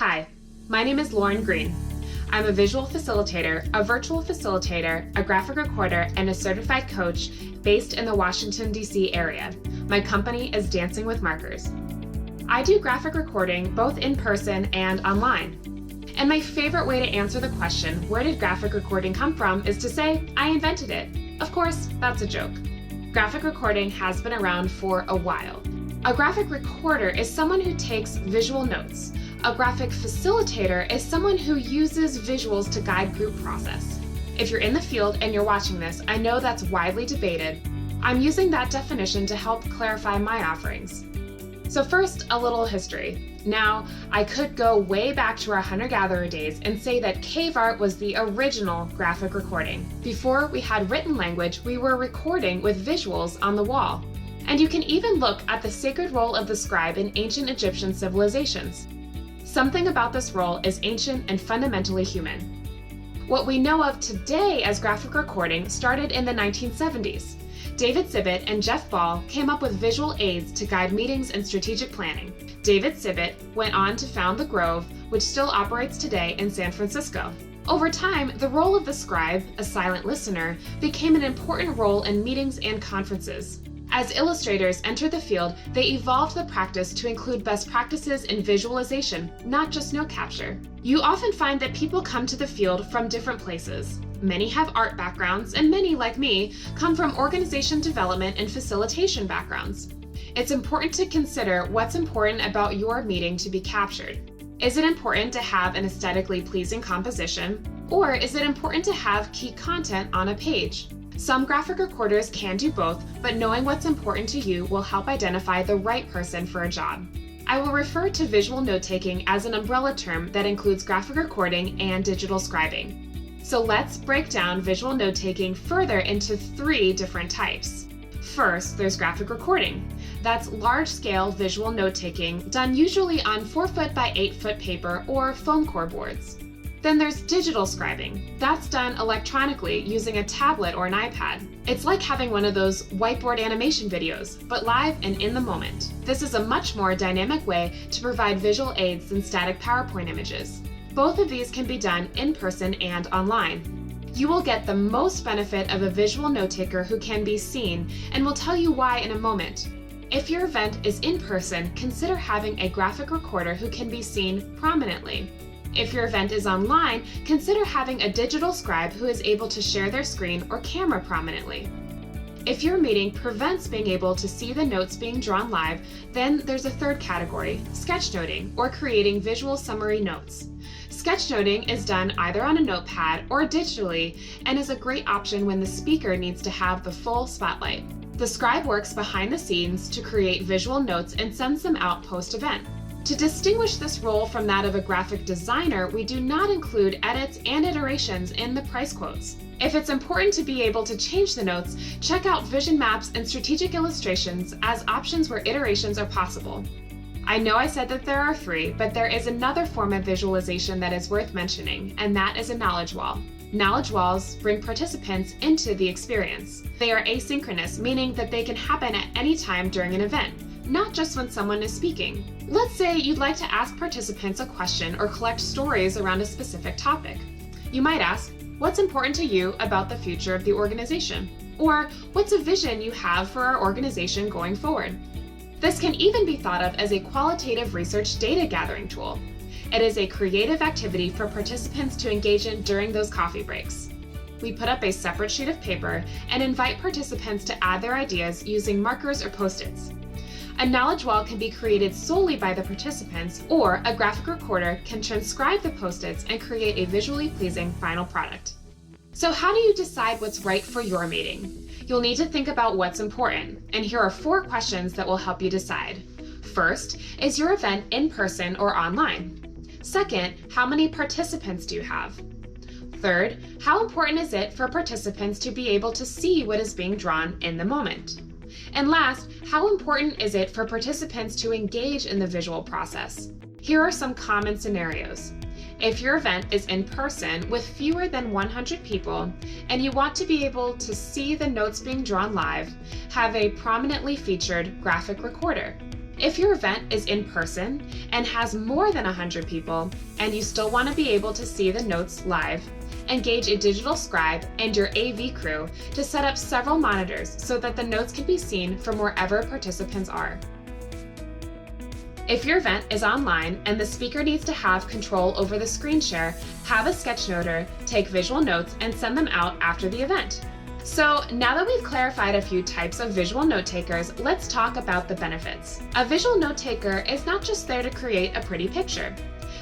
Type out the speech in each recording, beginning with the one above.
Hi, my name is Lauren Green. I'm a visual facilitator, a virtual facilitator, a graphic recorder, and a certified coach based in the Washington, D.C. area. My company is Dancing with Markers. I do graphic recording both in person and online. And my favorite way to answer the question, where did graphic recording come from, is to say, I invented it. Of course, that's a joke. Graphic recording has been around for a while. A graphic recorder is someone who takes visual notes. A graphic facilitator is someone who uses visuals to guide group process. If you're in the field and you're watching this, I know that's widely debated. I'm using that definition to help clarify my offerings. So first, a little history. Now, I could go way back to our hunter-gatherer days and say that cave art was the original graphic recording. Before we had written language, we were recording with visuals on the wall. And you can even look at the sacred role of the scribe in ancient Egyptian civilizations. Something about this role is ancient and fundamentally human. What we know of today as graphic recording started in the 1970s. David Sibbett and Jeff Ball came up with visual aids to guide meetings and strategic planning. David Sibbett went on to found The Grove, which still operates today in San Francisco. Over time, the role of the scribe, a silent listener, became an important role in meetings and conferences. As illustrators entered the field, they evolved the practice to include best practices in visualization, not just note capture. You often find that people come to the field from different places. Many have art backgrounds, and many, like me, come from organization development and facilitation backgrounds. It's important to consider what's important about your meeting to be captured. Is it important to have an aesthetically pleasing composition, or is it important to have key content on a page? Some graphic recorders can do both, but knowing what's important to you will help identify the right person for a job. I will refer to visual note-taking as an umbrella term that includes graphic recording and digital scribing. So let's break down visual note-taking further into 3 different types. First, there's graphic recording. That's large-scale visual note-taking done usually on 4-foot by 8-foot paper or foam core boards. Then there's digital scribing. That's done electronically using a tablet or an iPad. It's like having one of those whiteboard animation videos, but live and in the moment. This is a much more dynamic way to provide visual aids than static PowerPoint images. Both of these can be done in person and online. You will get the most benefit of a visual note-taker who can be seen, and we'll tell you why in a moment. If your event is in person, consider having a graphic recorder who can be seen prominently. If your event is online, consider having a digital scribe who is able to share their screen or camera prominently. If your meeting prevents being able to see the notes being drawn live, then there's a third category, sketchnoting, or creating visual summary notes. Sketchnoting is done either on a notepad or digitally and is a great option when the speaker needs to have the full spotlight. The scribe works behind the scenes to create visual notes and sends them out post-event. To distinguish this role from that of a graphic designer, we do not include edits and iterations in the price quotes. If it's important to be able to change the notes, check out vision maps and strategic illustrations as options where iterations are possible. I know I said that there are 3, but there is another form of visualization that is worth mentioning, and that is a knowledge wall. Knowledge walls bring participants into the experience. They are asynchronous, meaning that they can happen at any time during an event, not just when someone is speaking. Let's say you'd like to ask participants a question or collect stories around a specific topic. You might ask, what's important to you about the future of the organization? Or what's a vision you have for our organization going forward? This can even be thought of as a qualitative research data gathering tool. It is a creative activity for participants to engage in during those coffee breaks. We put up a separate sheet of paper and invite participants to add their ideas using markers or Post-its. A knowledge wall can be created solely by the participants, or a graphic recorder can transcribe the Post-its and create a visually pleasing final product. So how do you decide what's right for your meeting? You'll need to think about what's important, and here are 4 questions that will help you decide. First, is your event in person or online? Second, how many participants do you have? Third, how important is it for participants to be able to see what is being drawn in the moment? And last, how important is it for participants to engage in the visual process? Here are some common scenarios. If your event is in person with fewer than 100 people and you want to be able to see the notes being drawn live, have a prominently featured graphic recorder. If your event is in person and has more than 100 people, and you still want to be able to see the notes live, engage a digital scribe and your AV crew to set up several monitors so that the notes can be seen from wherever participants are. If your event is online and the speaker needs to have control over the screen share, have a sketchnoter take visual notes and send them out after the event. So now that we've clarified a few types of visual note takers, let's talk about the benefits. A visual note taker is not just there to create a pretty picture.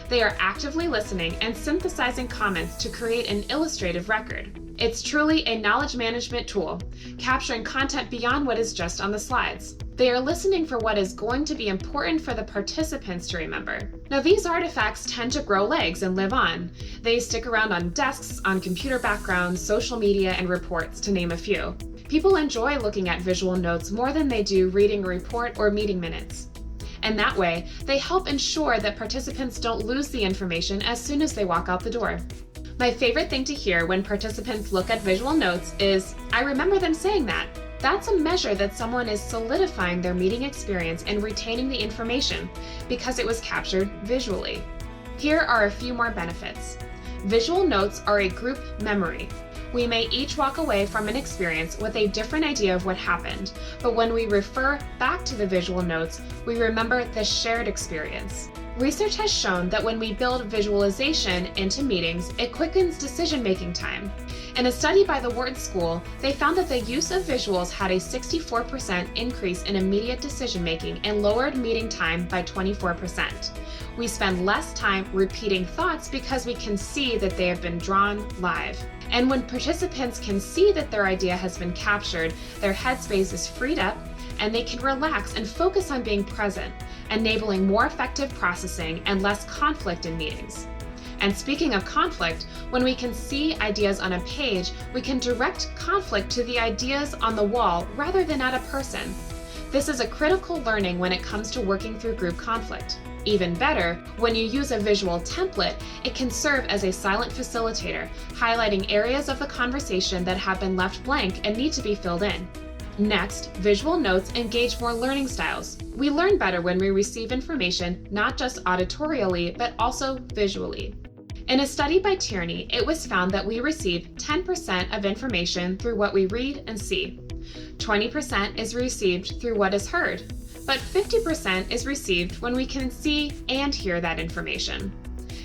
They are actively listening and synthesizing comments to create an illustrative record. It's truly a knowledge management tool, capturing content beyond what is just on the slides. They are listening for what is going to be important for the participants to remember. Now, these artifacts tend to grow legs and live on. They stick around on desks, on computer backgrounds, social media, and reports, to name a few. People enjoy looking at visual notes more than they do reading a report or meeting minutes. And that way, they help ensure that participants don't lose the information as soon as they walk out the door. My favorite thing to hear when participants look at visual notes is, "I remember them saying that." That's a measure that someone is solidifying their meeting experience and retaining the information because it was captured visually. Here are a few more benefits. Visual notes are a group memory. We may each walk away from an experience with a different idea of what happened, but when we refer back to the visual notes, we remember the shared experience. Research has shown that when we build visualization into meetings, it quickens decision-making time. In a study by the Wharton School, they found that the use of visuals had a 64% increase in immediate decision-making and lowered meeting time by 24%. We spend less time repeating thoughts because we can see that they have been drawn live. And when participants can see that their idea has been captured, their headspace is freed up and they can relax and focus on being present, enabling more effective processing and less conflict in meetings. And speaking of conflict, when we can see ideas on a page, we can direct conflict to the ideas on the wall rather than at a person. This is a critical learning when it comes to working through group conflict. Even better, when you use a visual template, it can serve as a silent facilitator, highlighting areas of the conversation that have been left blank and need to be filled in. Next, visual notes engage more learning styles. We learn better when we receive information not just auditorially, but also visually. In a study by Tierney, it was found that we receive 10% of information through what we read and see. 20% is received through what is heard, but 50% is received when we can see and hear that information.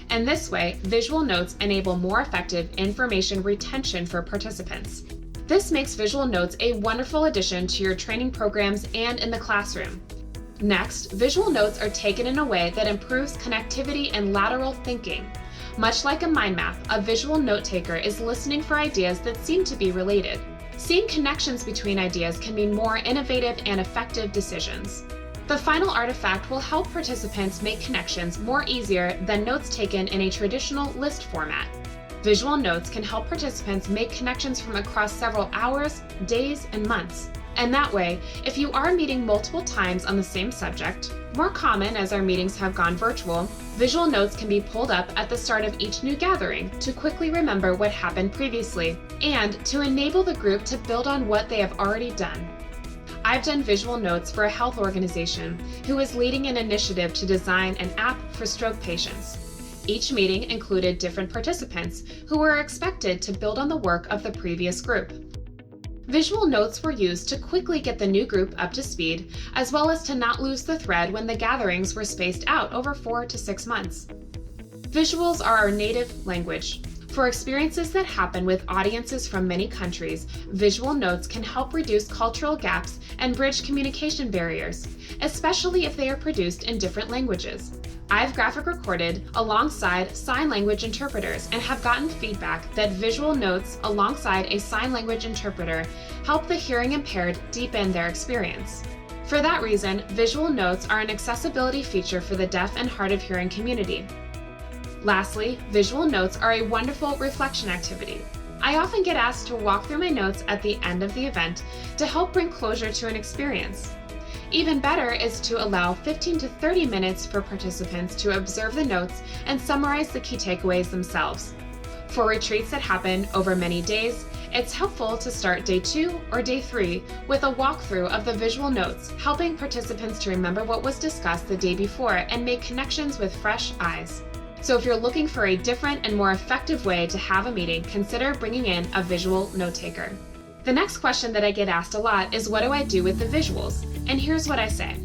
And this way, visual notes enable more effective information retention for participants. This makes visual notes a wonderful addition to your training programs and in the classroom. Next, visual notes are taken in a way that improves connectivity and lateral thinking. Much like a mind map, a visual note taker is listening for ideas that seem to be related. Seeing connections between ideas can mean more innovative and effective decisions. The final artifact will help participants make connections more easier than notes taken in a traditional list format. Visual notes can help participants make connections from across several hours, days, and months. And that way, if you are meeting multiple times on the same subject, more common as our meetings have gone virtual, visual notes can be pulled up at the start of each new gathering to quickly remember what happened previously and to enable the group to build on what they have already done. I've done visual notes for a health organization who is leading an initiative to design an app for stroke patients. Each meeting included different participants who were expected to build on the work of the previous group. Visual notes were used to quickly get the new group up to speed, as well as to not lose the thread when the gatherings were spaced out over 4 to 6 months. Visuals are our native language. For experiences that happen with audiences from many countries, visual notes can help reduce cultural gaps and bridge communication barriers, especially if they are produced in different languages. I've graphic recorded alongside sign language interpreters and have gotten feedback that visual notes alongside a sign language interpreter help the hearing impaired deepen their experience. For that reason, visual notes are an accessibility feature for the deaf and hard of hearing community. Lastly, visual notes are a wonderful reflection activity. I often get asked to walk through my notes at the end of the event to help bring closure to an experience. Even better is to allow 15 to 30 minutes for participants to observe the notes and summarize the key takeaways themselves. For retreats that happen over many days, It's helpful to start day 2 or day 3 with a walkthrough of the visual notes, helping participants to remember what was discussed the day before and make connections with fresh eyes. So if you're looking for a different and more effective way to have a meeting, consider bringing in a visual note taker. The next question that I get asked a lot is, what do I do with the visuals? And here's what I say.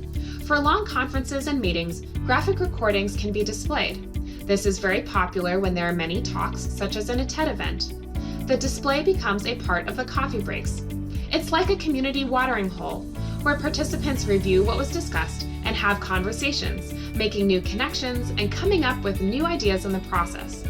For long conferences and meetings, graphic recordings can be displayed. This is very popular when there are many talks, such as in a TED event. The display becomes a part of the coffee breaks. It's like a community watering hole, where participants review what was discussed and have conversations, making new connections and coming up with new ideas in the process.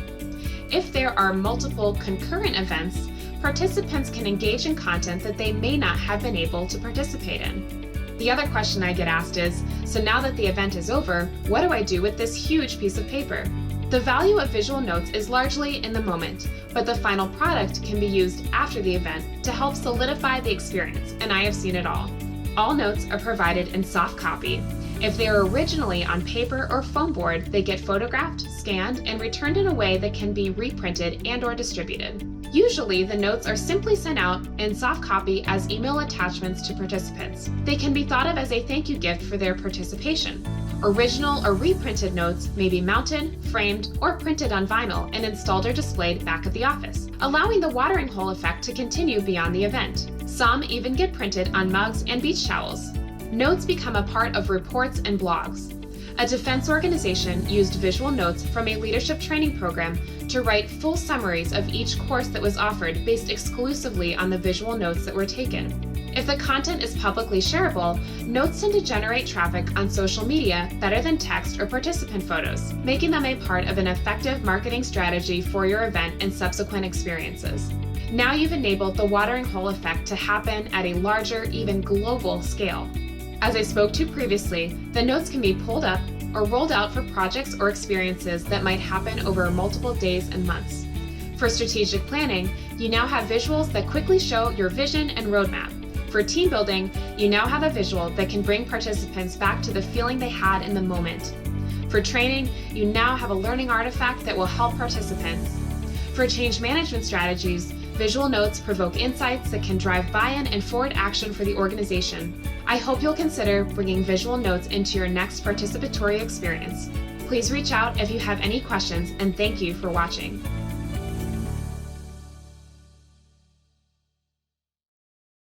If there are multiple concurrent events, participants can engage in content that they may not have been able to participate in. The other question I get asked is, so now that the event is over, what do I do with this huge piece of paper? The value of visual notes is largely in the moment, but the final product can be used after the event to help solidify the experience, and I have seen it all. All notes are provided in soft copy. If they are originally on paper or foam board, they get photographed, scanned, and returned in a way that can be reprinted and/or distributed. Usually, the notes are simply sent out in soft copy as email attachments to participants. They can be thought of as a thank you gift for their participation. Original or reprinted notes may be mounted, framed, or printed on vinyl and installed or displayed back at the office, allowing the watering hole effect to continue beyond the event. Some even get printed on mugs and beach towels. Notes become a part of reports and blogs. A defense organization used visual notes from a leadership training program to write full summaries of each course that was offered based exclusively on the visual notes that were taken. If the content is publicly shareable, notes tend to generate traffic on social media better than text or participant photos, making them a part of an effective marketing strategy for your event and subsequent experiences. Now you've enabled the watering hole effect to happen at a larger, even global scale. As I spoke to previously, the notes can be pulled up or rolled out for projects or experiences that might happen over multiple days and months. For strategic planning, you now have visuals that quickly show your vision and roadmap. For team building, you now have a visual that can bring participants back to the feeling they had in the moment. For training, you now have a learning artifact that will help participants. For change management strategies, visual notes provoke insights that can drive buy-in and forward action for the organization. I hope you'll consider bringing visual notes into your next participatory experience. Please reach out if you have any questions, and thank you for watching.